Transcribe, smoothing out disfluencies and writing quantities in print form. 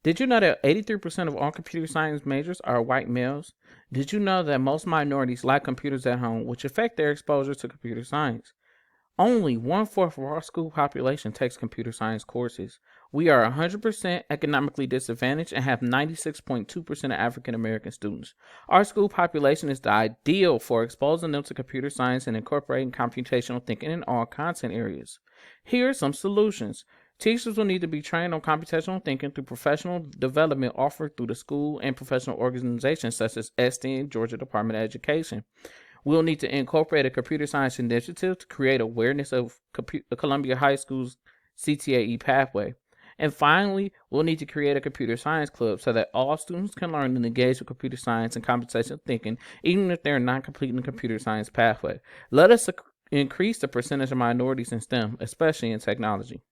Did you know that 83% of all computer science majors are white males? Did you know that most minorities lack computers at home, which affect their exposure to computer science? Only 1/4 of our school population takes computer science courses. We are 100% economically disadvantaged and have 96.2% of African American students. Our school population is the ideal for exposing them to computer science and incorporating computational thinking in all content areas. Here are some solutions. Teachers will need to be trained on computational thinking through professional development offered through the school and professional organizations such as STEM, Georgia Department of Education. We'll need to incorporate a computer science initiative to create awareness of Columbia High School's CTAE pathway. And finally, we'll need to create a computer science club so that all students can learn and engage with computer science and computational thinking, even if they're not completing the computer science pathway. Let us increase the percentage of minorities in STEM, especially in technology.